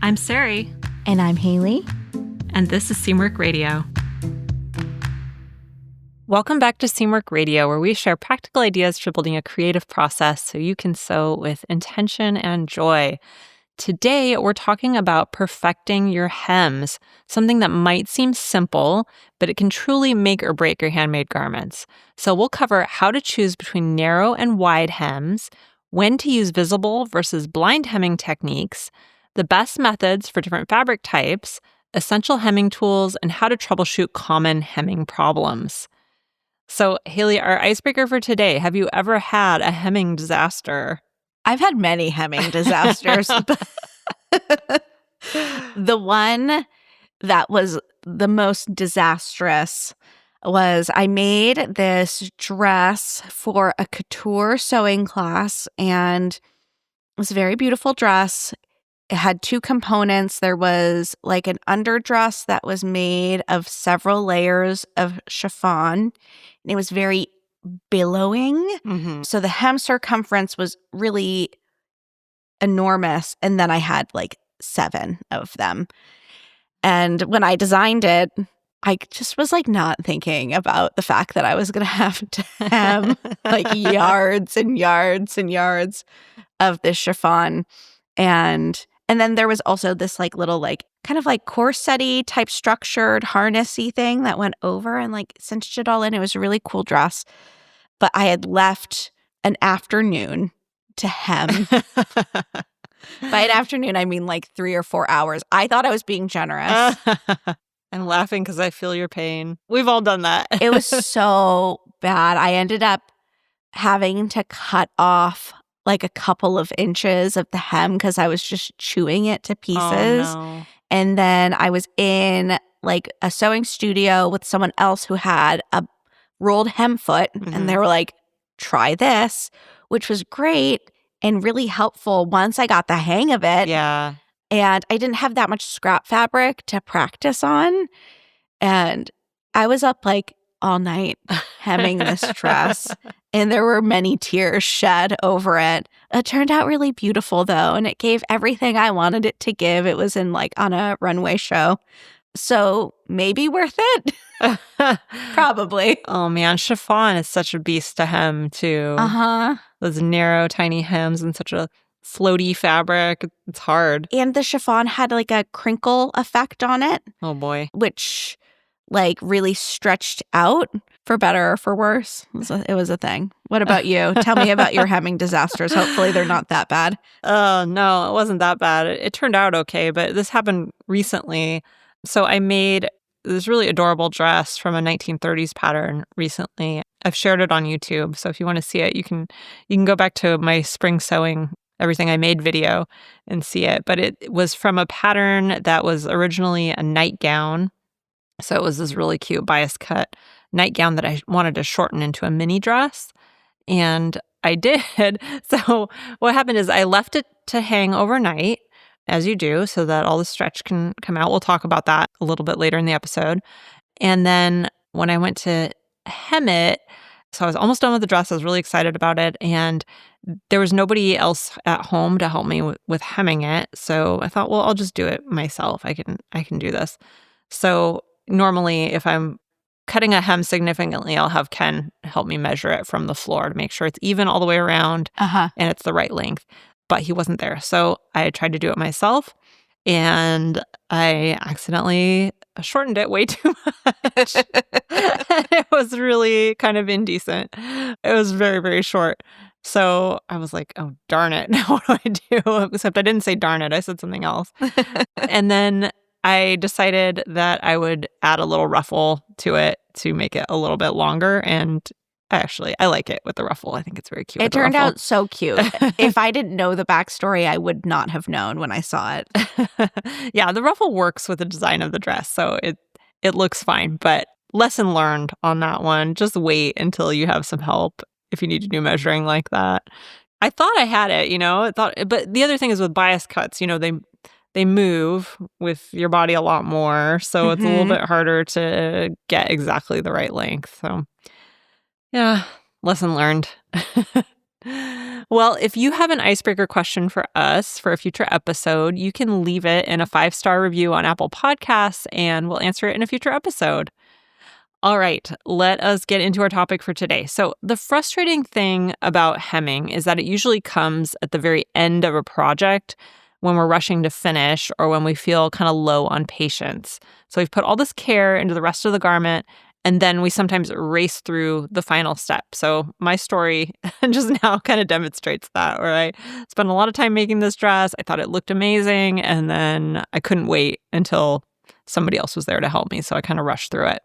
I'm Sarai. And I'm Haley. And this is Seamwork Radio. Welcome back to Seamwork Radio, where we share practical ideas for building a creative process so you can sew with intention and joy. Today, we're talking about perfecting your hems, something that might seem simple, but it can truly make or break your handmade garments. So we'll cover how to choose between narrow and wide hems, when to use visible versus blind hemming techniques, the best methods for different fabric types, essential hemming tools, and how to troubleshoot common hemming problems. So, Haley, our icebreaker for today, have you ever had a hemming disaster? I've had many hemming disasters. The one that was the most disastrous was I made this dress for a couture sewing class, and it was a very beautiful dress. It had two components. There was like an underdress that was made of several layers of chiffon, and it was very billowing. Mm-hmm. So the hem circumference was really enormous, and then I had like 7 of them. And when I designed it, I just was like not thinking about the fact that I was going to have to hem like yards and yards and yards of this chiffon. And then there was also this like little like kind of like corset-y type structured harnessy thing that went over and like cinched it all in. It was a really cool dress. But I had left an afternoon to hem. By an afternoon, I mean like 3 or 4 hours. I thought I was being generous. I'm laughing because I feel your pain. We've all done that. It was so bad. I ended up having to cut off like a couple of inches of the hem because I was just chewing it to pieces. Oh, no. And then I was in like a sewing studio with someone else who had a rolled hem foot. Mm-hmm. And they were like, try this, which was great and really helpful once I got the hang of it. Yeah. And I didn't have that much scrap fabric to practice on. And I was up like all night hemming this dress. And there were many tears shed over it. It turned out really beautiful, though, and it gave everything I wanted it to give. It was in like on a runway show. So maybe worth it? Probably. Oh, man. Chiffon is such a beast to hem, too. Uh-huh. Those narrow, tiny hems and such a floaty fabric. It's hard. And the chiffon had like a crinkle effect on it. Oh, boy. Which like really stretched out for better or for worse. It was a thing. What about you? Tell me about your hemming disasters. Hopefully they're not that bad. Oh, no, it wasn't that bad. It turned out okay, but this happened recently. So I made this really adorable dress from a 1930s pattern recently. I've shared it on YouTube. So if you want to see it, you can go back to my spring sewing everything I made video and see it. But it was from a pattern that was originally a nightgown. So it was this really cute bias cut nightgown that I wanted to shorten into a mini dress. And I did. So what happened is I left it to hang overnight, as you do, so that all the stretch can come out. We'll talk about that a little bit later in the episode. And then when I went to hem it, so I was almost done with the dress. I was really excited about it. And there was nobody else at home to help me with hemming it. So I thought, well, I'll just do it myself. I can do this. So normally, if I'm cutting a hem significantly, I'll have Ken help me measure it from the floor to make sure it's even all the way around and it's the right length. But he wasn't there. So I tried to do it myself, and I accidentally shortened it way too much. It was really kind of indecent. It was very, very short. So I was like, oh, darn it. Now what do I do? Except I didn't say darn it. I said something else. And then I decided that I would add a little ruffle to it to make it a little bit longer. And actually, I like it with the ruffle. I think it's very cute. It turned out so cute. If I didn't know the backstory, I would not have known when I saw it. Yeah, the ruffle works with the design of the dress. So it looks fine. But lesson learned on that one. Just wait until you have some help if you need to do measuring like that. I thought I had it, but the other thing is with bias cuts, they move with your body a lot more. So it's a little bit harder to get exactly the right length. So yeah, lesson learned. Well, if you have an icebreaker question for us for a future episode, you can leave it in a 5-star review on Apple Podcasts and we'll answer it in a future episode. All right, let us get into our topic for today. So, the frustrating thing about hemming is that it usually comes at the very end of a project when we're rushing to finish or when we feel kind of low on patience. So, we've put all this care into the rest of the garment and then we sometimes race through the final step. So, my story just now kind of demonstrates that, where I spent a lot of time making this dress. I thought it looked amazing, and then I couldn't wait until somebody else was there to help me. So, I kind of rushed through it.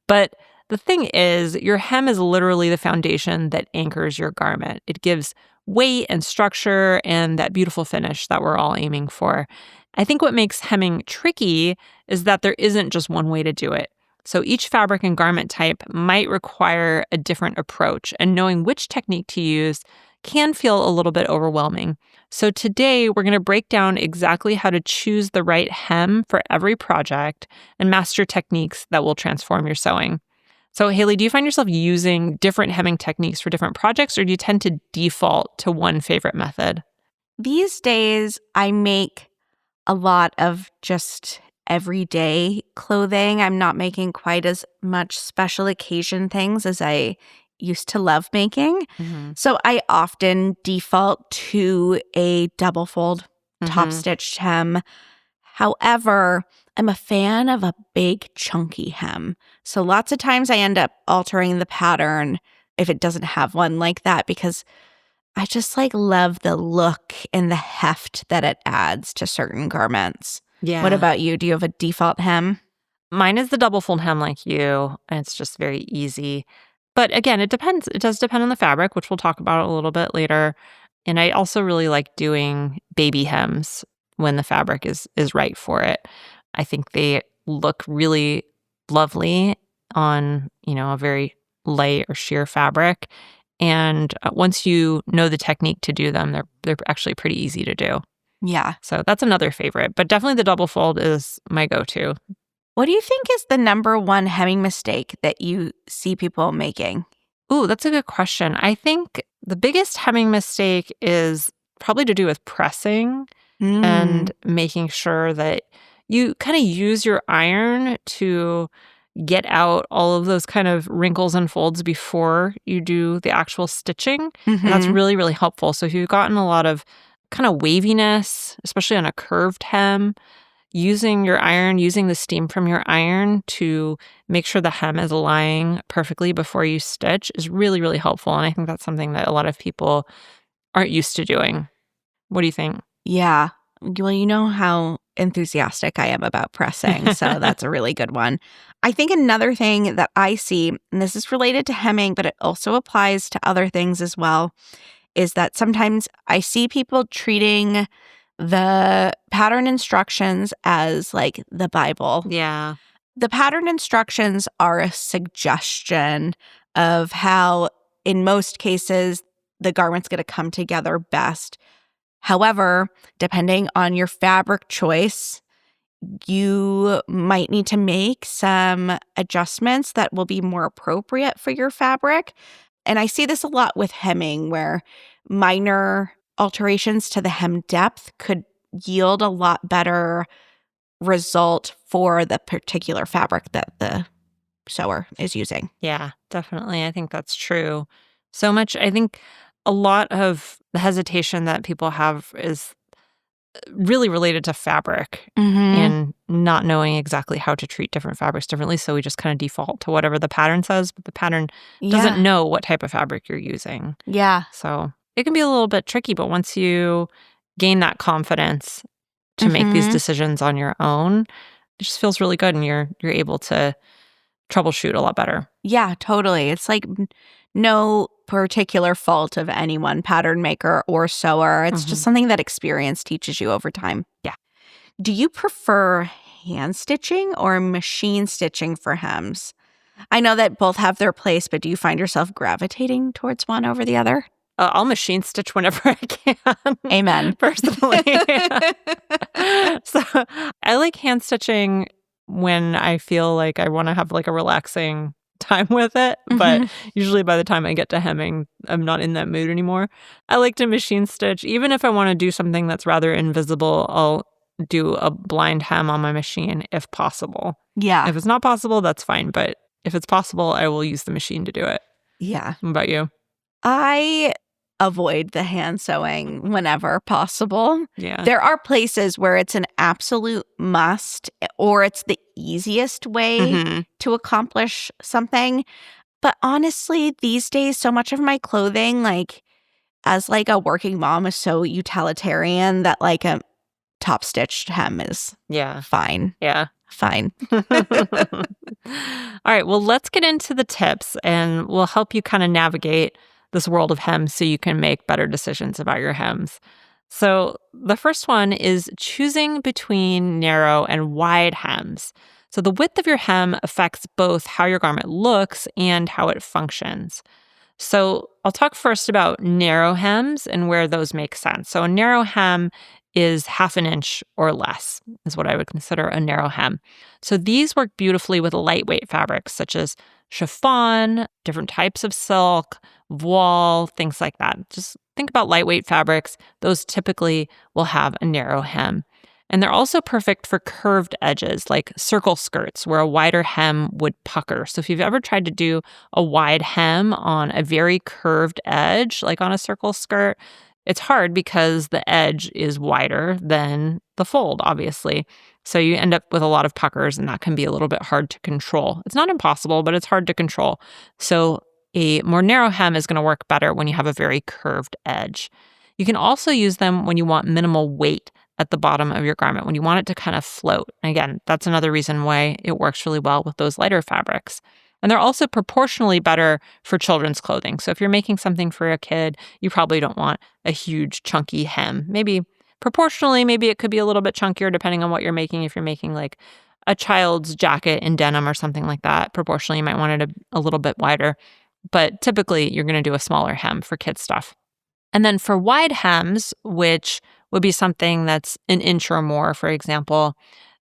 But the thing is, your hem is literally the foundation that anchors your garment. It gives weight and structure and that beautiful finish that we're all aiming for. I think what makes hemming tricky is that there isn't just one way to do it. So each fabric and garment type might require a different approach, and knowing which technique to use can feel a little bit overwhelming. So today, we're going to break down exactly how to choose the right hem for every project and master techniques that will transform your sewing. So, Haley, do you find yourself using different hemming techniques for different projects, or do you tend to default to one favorite method? These days, I make a lot of just everyday clothing. I'm not making quite as much special occasion things as I used to love making. Mm-hmm. So I often default to a double fold top Mm-hmm. stitched hem. However, I'm a fan of a big chunky hem. So lots of times I end up altering the pattern if it doesn't have one like that, because I just love the look and the heft that it adds to certain garments. Yeah. What about you? Do you have a default hem? Mine is the double fold hem like you, and it's just very easy. But again, it depends. It does depend on the fabric, which we'll talk about a little bit later. And I also really like doing baby hems when the fabric is right for it. I think they look really lovely on, a very light or sheer fabric. And once you know the technique to do them, they're actually pretty easy to do. Yeah. So that's another favorite, but definitely the double fold is my go-to. What do you think is the number one hemming mistake that you see people making? Ooh, that's a good question. I think the biggest hemming mistake is probably to do with pressing and making sure that you kind of use your iron to get out all of those kind of wrinkles and folds before you do the actual stitching. And that's really, really helpful. So if you've gotten a lot of kind of waviness, especially on a curved hem, using your iron, using the steam from your iron to make sure the hem is lying perfectly before you stitch is really, really helpful. And I think that's something that a lot of people aren't used to doing. What do you think? Yeah. Well, you know how enthusiastic I am about pressing, so that's a really good one. I think another thing that I see, and this is related to hemming, but it also applies to other things as well, is that sometimes I see people treating the pattern instructions as like the Bible. Yeah. The pattern instructions are a suggestion of how, in most cases, the garment's going to come together best. However, depending on your fabric choice, you might need to make some adjustments that will be more appropriate for your fabric. And I see this a lot with hemming, where minor alterations to the hem depth could yield a lot better result for the particular fabric that the sewer is using. Yeah, definitely. I think that's true. I think a lot of the hesitation that people have is really related to fabric and not knowing exactly how to treat different fabrics differently. So we just kind of default to whatever the pattern says, but the pattern doesn't know what type of fabric you're using. Yeah. So it can be a little bit tricky, but once you gain that confidence to make these decisions on your own, it just feels really good and you're able to troubleshoot a lot better. Yeah, totally. It's like no particular fault of any one pattern maker or sewer. It's just something that experience teaches you over time. Yeah. Do you prefer hand stitching or machine stitching for hems? I know that both have their place, but do you find yourself gravitating towards one over the other? I'll machine stitch whenever I can. Amen. Personally. So I like hand stitching when I feel like I want to have like a relaxing time with it. But Mhm. usually by the time I get to hemming, I'm not in that mood anymore. I like to machine stitch. Even if I want to do something that's rather invisible, I'll do a blind hem on my machine if possible. Yeah. If it's not possible, that's fine. But if it's possible, I will use the machine to do it. Yeah. What about you? I avoid the hand sewing whenever possible. Yeah. There are places where it's an absolute must or it's the easiest way Hmm. to accomplish something. But honestly, these days, so much of my clothing, like as like a working mom, is so utilitarian that like a top stitched hem is Yeah. fine. Yeah. Fine. All right. Well, let's get into the tips and we'll help you kind of navigate this world of hems so you can make better decisions about your hems. So, the first one is choosing between narrow and wide hems. So, the width of your hem affects both how your garment looks and how it functions. So, I'll talk first about narrow hems and where those make sense. So, a narrow hem is half an inch or less, is what I would consider a narrow hem. So, these work beautifully with lightweight fabrics such as chiffon, different types of silk, voile, things like that. Just think about lightweight fabrics. Those typically will have a narrow hem. And they're also perfect for curved edges like circle skirts where a wider hem would pucker. So if you've ever tried to do a wide hem on a very curved edge, like on a circle skirt, it's hard because the edge is wider than the fold, obviously. So you end up with a lot of puckers, and that can be a little bit hard to control. It's not impossible, but it's hard to control. So a more narrow hem is going to work better when you have a very curved edge. You can also use them when you want minimal weight at the bottom of your garment, when you want it to kind of float. And again, that's another reason why it works really well with those lighter fabrics. And they're also proportionally better for children's clothing. So if you're making something for a kid, you probably don't want a huge chunky hem. Maybe proportionally, maybe it could be a little bit chunkier depending on what you're making. If you're making like a child's jacket in denim or something like that, proportionally, you might want it a little bit wider. But typically, you're going to do a smaller hem for kid stuff. And then for wide hems, which would be something that's an inch or more, for example,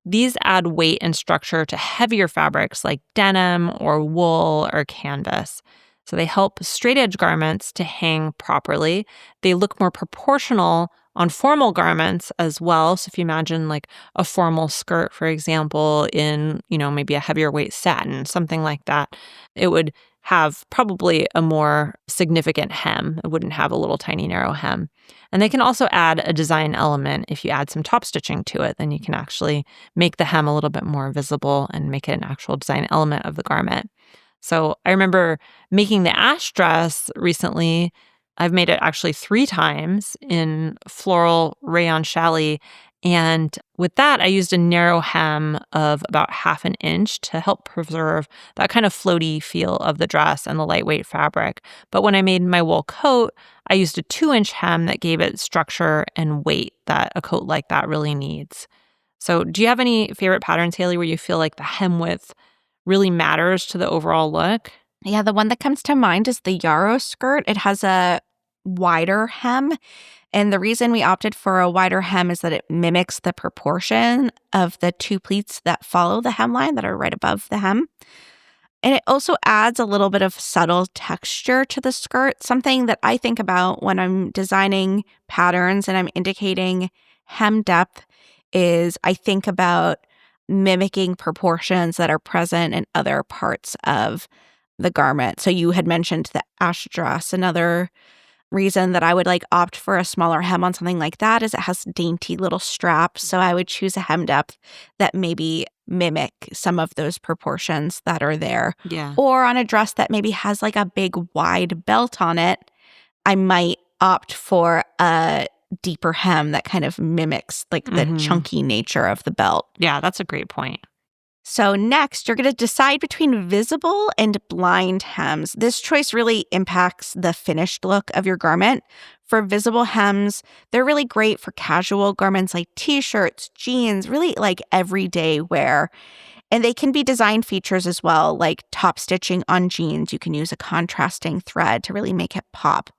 these add weight and structure to heavier fabrics like denim or wool or canvas. So they help straight edge garments to hang properly. They look more proportional on formal garments as well. So if you imagine like a formal skirt, for example, in, maybe a heavier weight satin, something like that, it would have probably a more significant hem. It wouldn't have a little tiny narrow hem. And they can also add a design element. If you add some top stitching to it, then you can actually make the hem a little bit more visible and make it an actual design element of the garment. So I remember making the Ash dress recently. I've made it actually 3 times in floral rayon challis. And with that, I used a narrow hem of about half an inch to help preserve that kind of floaty feel of the dress and the lightweight fabric. But when I made my wool coat, I used a 2-inch hem that gave it structure and weight that a coat like that really needs. So do you have any favorite patterns, Haley, where you feel like the hem width really matters to the overall look? Yeah, the one that comes to mind is the Yarrow skirt. It has a wider hem. And the reason we opted for a wider hem is that it mimics the proportion of the 2 pleats that follow the hemline that are right above the hem. And it also adds a little bit of subtle texture to the skirt, something that I think about when I'm designing patterns and I'm indicating hem depth is I think about mimicking proportions that are present in other parts of the garment. So you had mentioned the Ash dress. Another reason that I would opt for a smaller hem on something like that is it has dainty little straps. So I would choose a hem depth that maybe mimic some of those proportions that are there. Yeah. Or on a dress that maybe has a big wide belt on it, I might opt for a deeper hem that kind of mimics the chunky nature of the belt. Yeah, that's a great point. So next, you're going to decide between visible and blind hems. This choice really impacts the finished look of your garment. For visible hems, they're really great for casual garments like t-shirts, jeans, really everyday wear. And they can be design features as well, like top stitching on jeans. You can use a contrasting thread to really make it pop.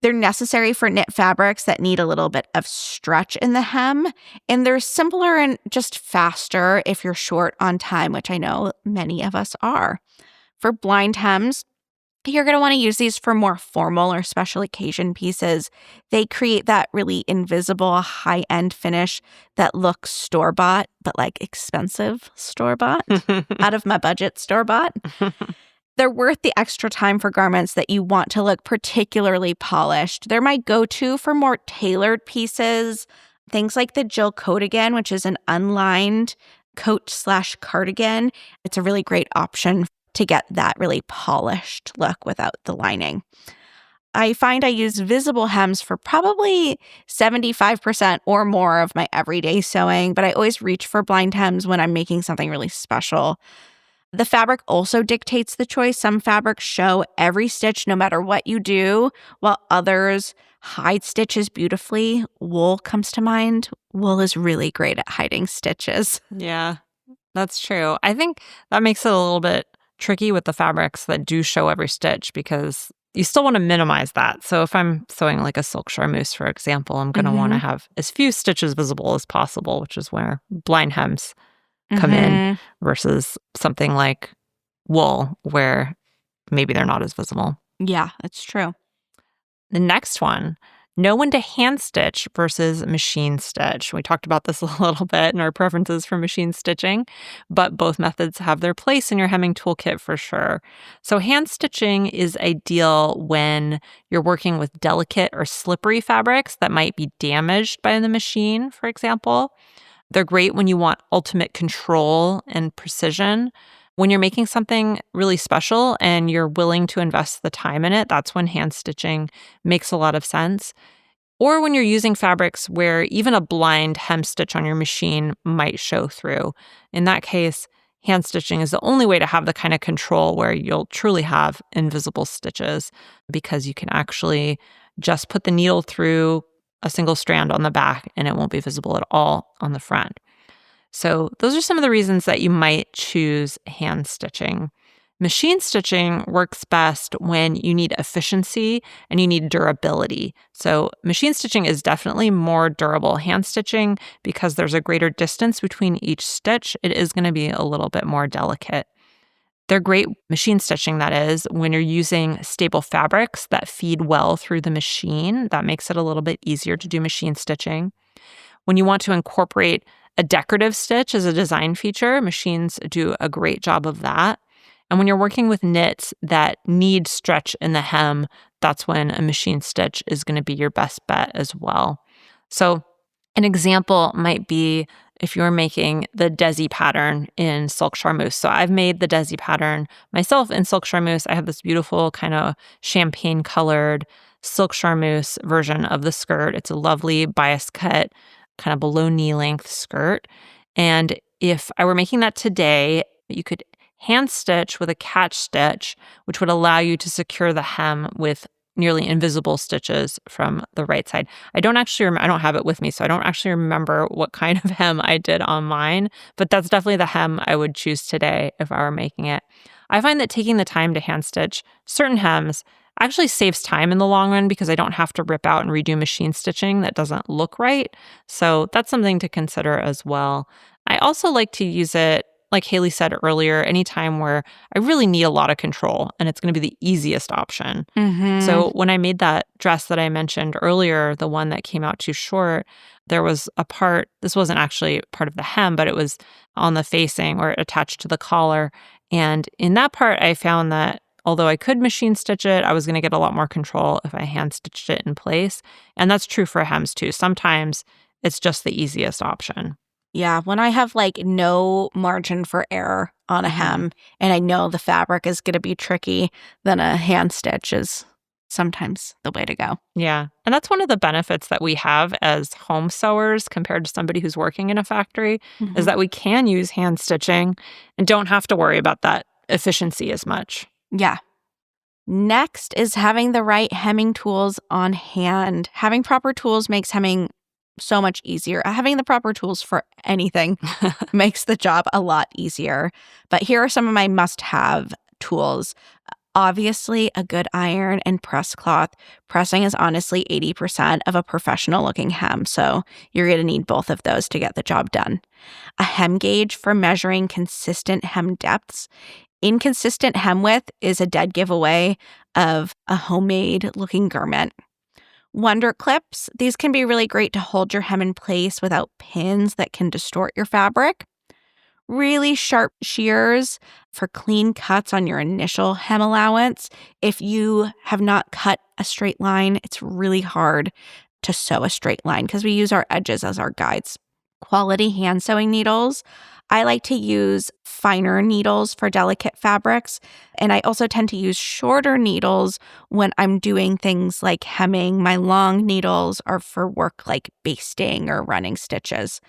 They're necessary for knit fabrics that need a little bit of stretch in the hem, and they're simpler and just faster if you're short on time, which I know many of us are. For blind hems, you're going to want to use these for more formal or special occasion pieces. They create that really invisible high-end finish that looks store-bought, but like expensive store-bought, out of my budget store-bought. They're worth the extra time for garments that you want to look particularly polished. They're my go-to for more tailored pieces. Things like the Jill Coatigan, which is an unlined coat/cardigan. It's a really great option to get that really polished look without the lining. I find I use visible hems for probably 75% or more of my everyday sewing, but I always reach for blind hems when I'm making something really special. The fabric also dictates the choice. Some fabrics show every stitch no matter what you do, while others hide stitches beautifully. Wool comes to mind. Wool is really great at hiding stitches. Yeah, that's true. I think that makes it a little bit tricky with the fabrics that do show every stitch because you still want to minimize that. So if I'm sewing like a silk charmeuse, for example, I'm going to want to have as few stitches visible as possible, which is where blind hems come in versus something like wool where maybe they're not as visible. Yeah, that's true. The next one, know when to hand stitch versus machine stitch. We talked about this a little bit in our preferences for machine stitching, but both methods have their place in your hemming toolkit for sure. So hand stitching is ideal when you're working with delicate or slippery fabrics that might be damaged by the machine, for example. They're great when you want ultimate control and precision. When you're making something really special and you're willing to invest the time in it, that's when hand stitching makes a lot of sense. Or when you're using fabrics where even a blind hem stitch on your machine might show through. In that case, hand stitching is the only way to have the kind of control where you'll truly have invisible stitches because you can actually just put the needle through a single strand on the back and it won't be visible at all on the front. So those are some of the reasons that you might choose hand stitching. Machine stitching works best when you need efficiency and you need durability. So machine stitching is definitely more durable. Hand stitching, because there's a greater distance between each stitch, it is going to be a little bit more delicate. They're great machine stitching, that is, when you're using stable fabrics that feed well through the machine. That makes it a little bit easier to do machine stitching. When you want to incorporate a decorative stitch as a design feature, machines do a great job of that. And when you're working with knits that need stretch in the hem, that's when a machine stitch is going to be your best bet as well. So an example might be if you're making the Desi pattern in silk charmeuse. So I've made the Desi pattern myself in silk charmeuse. I have this beautiful kind of champagne colored silk charmeuse version of the skirt. It's a lovely bias cut, kind of below knee length skirt. And if I were making that today, you could hand stitch with a catch stitch, which would allow you to secure the hem with nearly invisible stitches from the right side. I don't have it with me, so I don't actually remember what kind of hem I did on mine, but that's definitely the hem I would choose today if I were making it. I find that taking the time to hand stitch certain hems actually saves time in the long run because I don't have to rip out and redo machine stitching that doesn't look right. So that's something to consider as well. I also like to use it, like Haley said earlier, anytime where I really need a lot of control and it's going to be the easiest option. So when I made that dress that I mentioned earlier, the one that came out too short, there was a part, this wasn't actually part of the hem, but it was on the facing or attached to the collar. And in that part, I found that although I could machine stitch it, I was going to get a lot more control if I hand stitched it in place. And that's true for hems too. Sometimes it's just the easiest option. Yeah, when I have like no margin for error on a hem and I know the fabric is going to be tricky, then a hand stitch is sometimes the way to go. Yeah. And that's one of the benefits that we have as home sewers compared to somebody who's working in a factory is that we can use hand stitching and don't have to worry about that efficiency as much. Yeah. Next is having the right hemming tools on hand. Having proper tools makes hemming so much easier. Having the proper tools for anything makes the job a lot easier. But here are some of my must-have tools. Obviously, a good iron and press cloth. Pressing is honestly 80% of a professional-looking hem, so you're going to need both of those to get the job done. A hem gauge for measuring consistent hem depths. inconsistent hem width is a dead giveaway of a homemade looking garment. Wonder clips, these can be really great to hold your hem in place without pins that can distort your fabric. Really sharp shears for clean cuts on your initial hem allowance. If you have not cut a straight line, it's really hard to sew a straight line because we use our edges as our guides. Quality hand sewing needles. I like to use finer needles for delicate fabrics, and I also tend to use shorter needles when I'm doing things like hemming. My long needles are for work like basting or running stitches.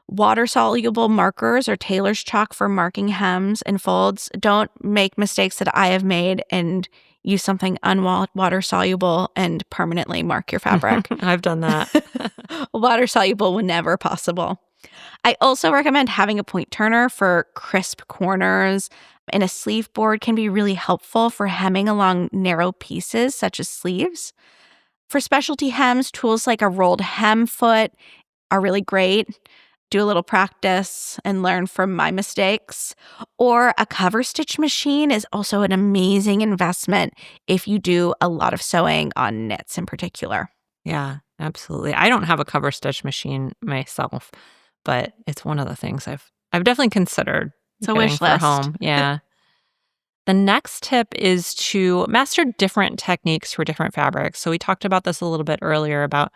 Water-soluble markers or tailor's chalk for marking hems and folds. Don't make mistakes that I have made and use something unwater-soluble and permanently mark your fabric. I've done that. Water-soluble whenever possible. I also recommend having a point turner for crisp corners, and a sleeve board can be really helpful for hemming along narrow pieces such as sleeves. For specialty hems, tools like a rolled hem foot are really great. Do a little practice and learn from my mistakes. Or a cover stitch machine is also an amazing investment if you do a lot of sewing on knits in particular. Yeah, absolutely. I don't have a cover stitch machine myself, but it's one of the things I've definitely considered It's a getting wish for list. home. Yeah. The next tip is to master different techniques for different fabrics. So we talked about this a little bit earlier about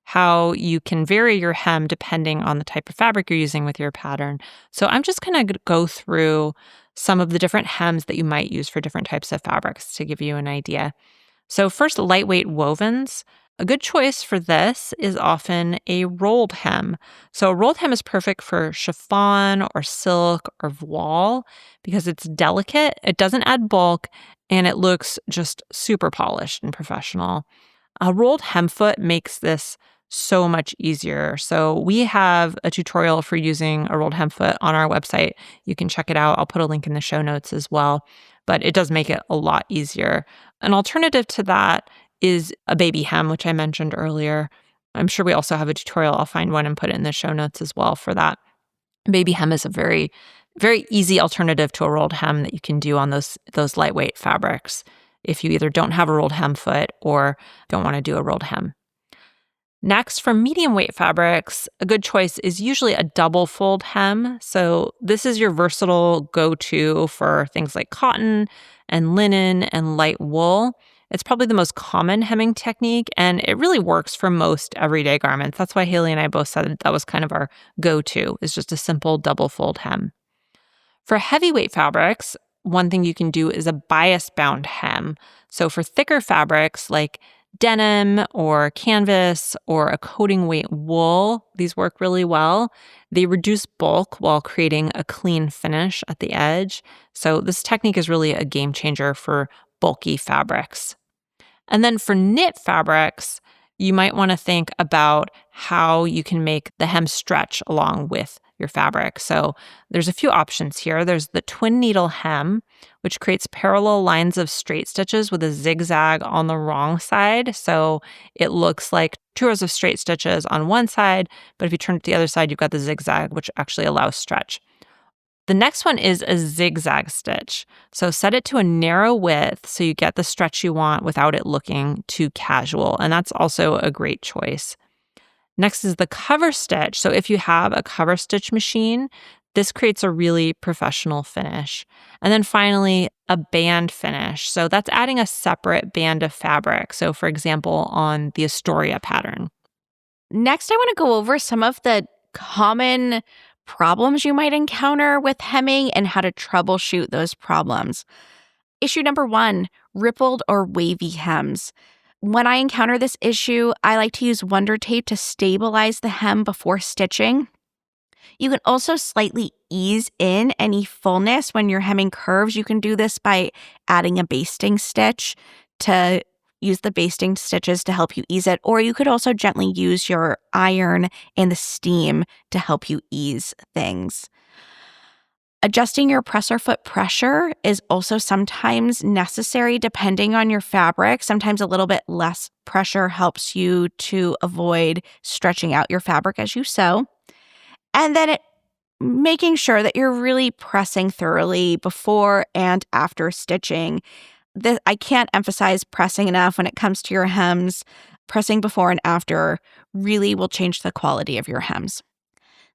how you can vary your hem depending on the type of fabric you're using with your pattern. So I'm just going to go through some of the different hems that you might use for different types of fabrics to give you an idea. So first, lightweight wovens. A good choice for this is often a rolled hem. So a rolled hem is perfect for chiffon or silk or voile because it's delicate, it doesn't add bulk, and it looks just super polished and professional. A rolled hem foot makes this so much easier. So we have a tutorial for using a rolled hem foot on our website. You can check it out. I'll put a link in the show notes as well, but it does make it a lot easier. An alternative to that is a baby hem, which I mentioned earlier. I'm sure we also have a tutorial. I'll find one and put it in the show notes as well for that. Baby hem is a very, very easy alternative to a rolled hem that you can do on those lightweight fabrics if you either don't have a rolled hem foot or don't want to do a rolled hem. Next, for medium weight fabrics, a good choice is usually a double fold hem. So this is your versatile go-to for things like cotton and linen and light wool. It's probably the most common hemming technique, and it really works for most everyday garments. That's why Haley and I both said that was kind of our go-to, is just a simple double fold hem. For heavyweight fabrics, one thing you can do is a bias bound hem. So for thicker fabrics like denim or canvas or a coating weight wool, these work really well. They reduce bulk while creating a clean finish at the edge. So this technique is really a game changer for bulky fabrics. And then for knit fabrics, you might want to think about how you can make the hem stretch along with your fabric. So there's a few options here. There's the twin needle hem, which creates parallel lines of straight stitches with a zigzag on the wrong side. So it looks like 2 rows of straight stitches on one side, but if you turn it to the other side, you've got the zigzag, which actually allows stretch. The next one is a zigzag stitch. So set it to a narrow width so you get the stretch you want without it looking too casual. And that's also a great choice. Next is the cover stitch. So if you have a cover stitch machine, this creates a really professional finish. And then finally, a band finish. So that's adding a separate band of fabric. So for example, on the Astoria pattern. Next, I want to go over some of the common problems you might encounter with hemming and how to troubleshoot those problems. Issue number 1, rippled or wavy hems. When I encounter this issue, I like to use Wonder Tape to stabilize the hem before stitching. You can also slightly ease in any fullness when you're hemming curves. You can do this by adding a basting stitch to use the basting stitches to help you ease it, or you could also gently use your iron and the steam to help you ease things. Adjusting your presser foot pressure is also sometimes necessary depending on your fabric. Sometimes a little bit less pressure helps you to avoid stretching out your fabric as you sew. And then making sure that you're really pressing thoroughly before and after stitching. I can't emphasize pressing enough when it comes to your hems. Pressing before and after really will change the quality of your hems.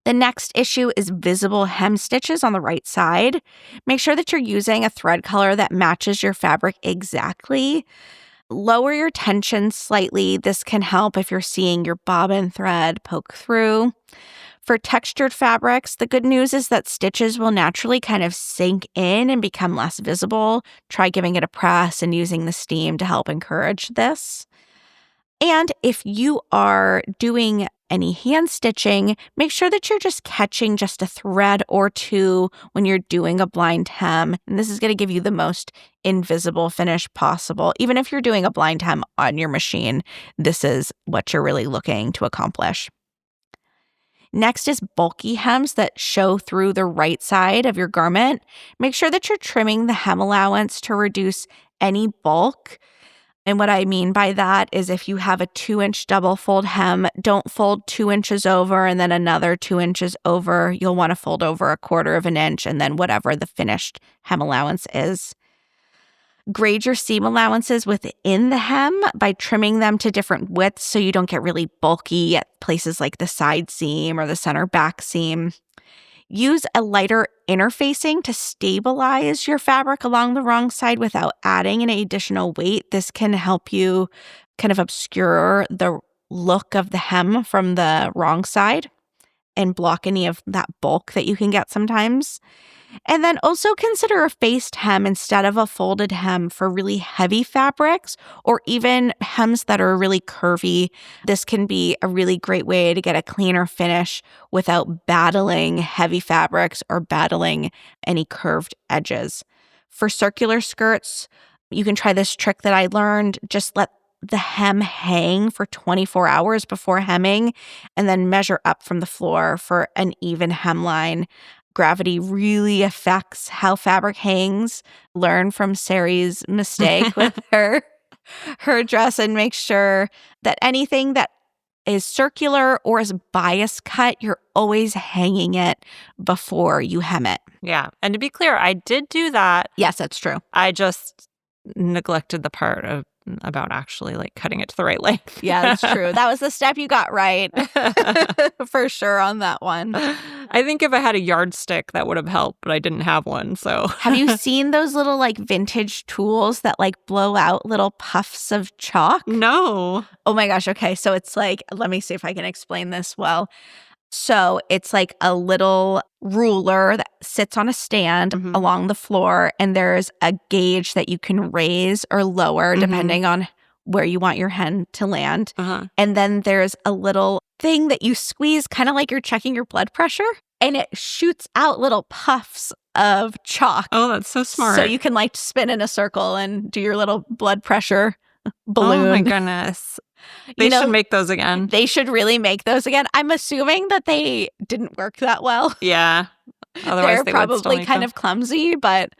The next issue is visible hem stitches on the right side. Make sure that you're using a thread color that matches your fabric exactly. Lower your tension slightly. This can help if you're seeing your bobbin thread poke through. For textured fabrics, the good news is that stitches will naturally kind of sink in and become less visible. Try giving it a press and using the steam to help encourage this. And if you are doing any hand stitching, make sure that you're just catching just a thread or two when you're doing a blind hem. And this is going to give you the most invisible finish possible. Even if you're doing a blind hem on your machine, this is what you're really looking to accomplish. Next is bulky hems that show through the right side of your garment. Make sure that you're trimming the hem allowance to reduce any bulk. And what I mean by that is if you have a 2-inch double fold hem, don't fold 2 inches over and then another 2 inches over. You'll want to fold over 1/4 inch and then whatever the finished hem allowance is. Grade your seam allowances within the hem by trimming them to different widths so you don't get really bulky at places like the side seam or the center back seam. Use a lighter interfacing to stabilize your fabric along the wrong side without adding any additional weight. This can help you kind of obscure the look of the hem from the wrong side and block any of that bulk that you can get sometimes. And then also consider a faced hem instead of a folded hem for really heavy fabrics or even hems that are really curvy. This can be a really great way to get a cleaner finish without battling heavy fabrics or battling any curved edges. For circular skirts, you can try this trick that I learned. Just let the hem hang for 24 hours before hemming and then measure up from the floor for an even hemline. Gravity really affects how fabric hangs. Learn from Sarai's mistake with her dress and make sure that anything that is circular or is bias cut, you're always hanging it before you hem it. Yeah. And to be clear, I did do that. Yes, that's true. I just neglected the part about actually like cutting it to the right length. Yeah, that's true. That was the step you got right. For sure on that one. I think if I had a yardstick, that would have helped, but I didn't have one. So have you seen those little like vintage tools that like blow out little puffs of chalk? No. Oh my gosh. Okay. So it's like, let me see if I can explain this well. So it's like a little ruler that sits on a stand along the floor, and there's a gauge that you can raise or lower depending on where you want your hen to land. And then there's a little thing that you squeeze, kind of like you're checking your blood pressure, and it shoots out little puffs of chalk. Oh, that's so smart. So you can like spin in a circle and do your little blood pressure balloon. Oh my goodness. They should make those again. They should really make those again. I'm assuming that they didn't work that well. Yeah. Otherwise, they're probably kind of clumsy, but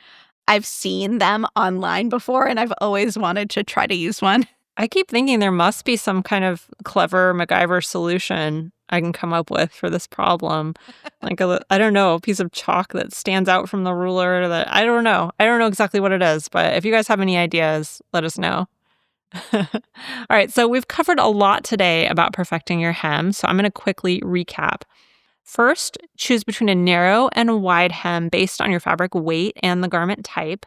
I've seen them online before and I've always wanted to try to use one. I keep thinking there must be some kind of clever MacGyver solution I can come up with for this problem. Like, I don't know, a piece of chalk that stands out from the ruler. I don't know. I don't know exactly what it is, but if you guys have any ideas, let us know. All right, so we've covered a lot today about perfecting your hem, so I'm going to quickly recap. First, choose between a narrow and a wide hem based on your fabric weight and the garment type.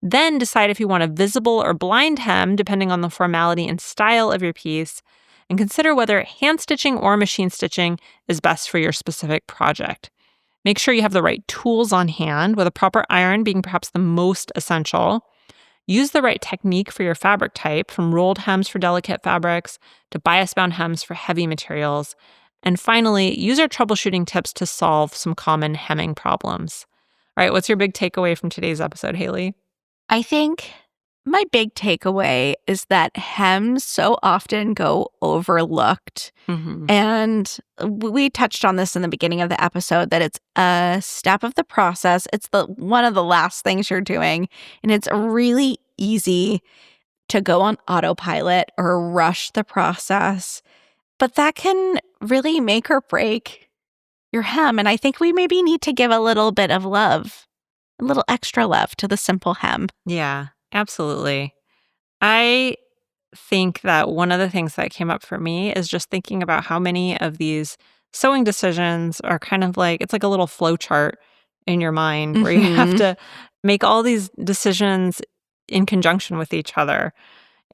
Then decide if you want a visible or blind hem depending on the formality and style of your piece, and consider whether hand stitching or machine stitching is best for your specific project. Make sure you have the right tools on hand, with a proper iron being perhaps the most essential. Use the right technique for your fabric type, from rolled hems for delicate fabrics to bias-bound hems for heavy materials. And finally, use our troubleshooting tips to solve some common hemming problems. All right, what's your big takeaway from today's episode, Haley? I think my big takeaway is that hems so often go overlooked. And we touched on this in the beginning of the episode, that it's a step of the process. It's one of the last things you're doing. And it's really easy to go on autopilot or rush the process. But that can really make or break your hem. And I think we maybe need to give a little bit of love, a little extra love to the simple hem. Yeah, absolutely. I think that one of the things that came up for me is just thinking about how many of these sewing decisions are kind of like, it's like a little flow chart in your mind where you have to make all these decisions in conjunction with each other.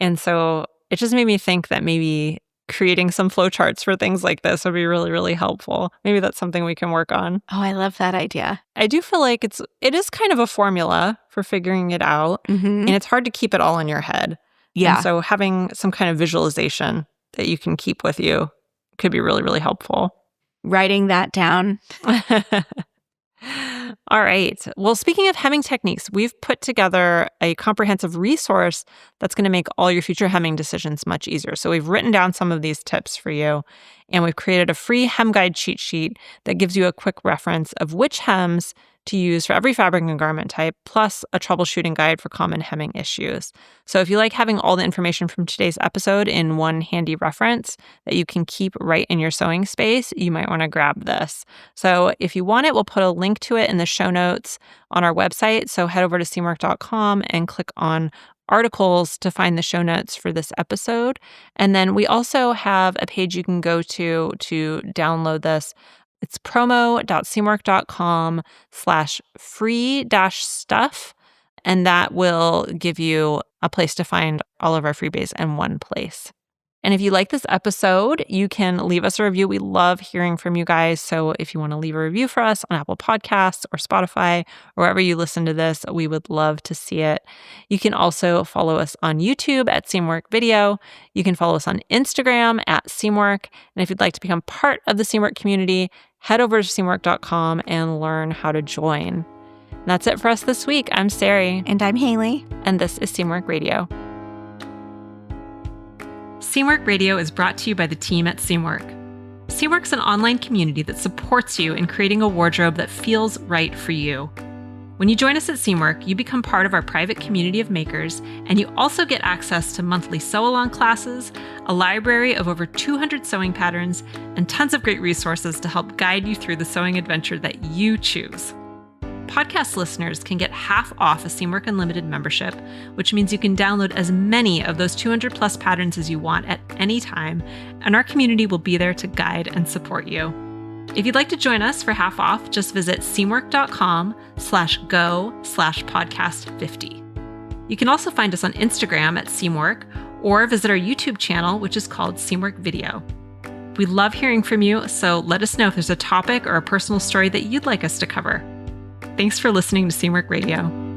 And so it just made me think that maybe creating some flow charts for things like this would be really, really helpful. Maybe that's something we can work on. Oh, I love that idea. I do feel like it is kind of a formula for figuring it out, and it's hard to keep it all in your head. Yeah. And so having some kind of visualization that you can keep with you could be really, really helpful. Writing that down. All right. Well, speaking of hemming techniques, we've put together a comprehensive resource that's going to make all your future hemming decisions much easier. So we've written down some of these tips for you, and we've created a free hem guide cheat sheet that gives you a quick reference of which hems to use for every fabric and garment type, plus a troubleshooting guide for common hemming issues. So if you like having all the information from today's episode in one handy reference that you can keep right in your sewing space, you might want to grab this. So if you want it, we'll put a link to it in the show notes on our website. So head over to seamwork.com and click on articles to find the show notes for this episode. And then we also have a page you can go to download this. It's promo.seamwork.com/free-stuff, and that will give you a place to find all of our freebies in one place. And if you like this episode, you can leave us a review. We love hearing from you guys. So if you want to leave a review for us on Apple Podcasts or Spotify or wherever you listen to this, we would love to see it. You can also follow us on YouTube at Seamwork Video. You can follow us on Instagram at Seamwork. And if you'd like to become part of the Seamwork community, head over to seamwork.com and learn how to join. And that's it for us this week. I'm Sarai. And I'm Haley. And this is Seamwork Radio. Seamwork Radio is brought to you by the team at Seamwork. Seamwork's an online community that supports you in creating a wardrobe that feels right for you. When you join us at Seamwork, you become part of our private community of makers, and you also get access to monthly sew-along classes, a library of over 200 sewing patterns, and tons of great resources to help guide you through the sewing adventure that you choose. Podcast listeners can get half off a Seamwork Unlimited membership, which means you can download as many of those 200 plus patterns as you want at any time, and our community will be there to guide and support you. If you'd like to join us for half off, just visit seamwork.com/go/podcast50. You can also find us on Instagram at Seamwork, or visit our YouTube channel, which is called Seamwork Video. We love hearing from you, so let us know if there's a topic or a personal story that you'd like us to cover. Thanks for listening to Seamwork Radio.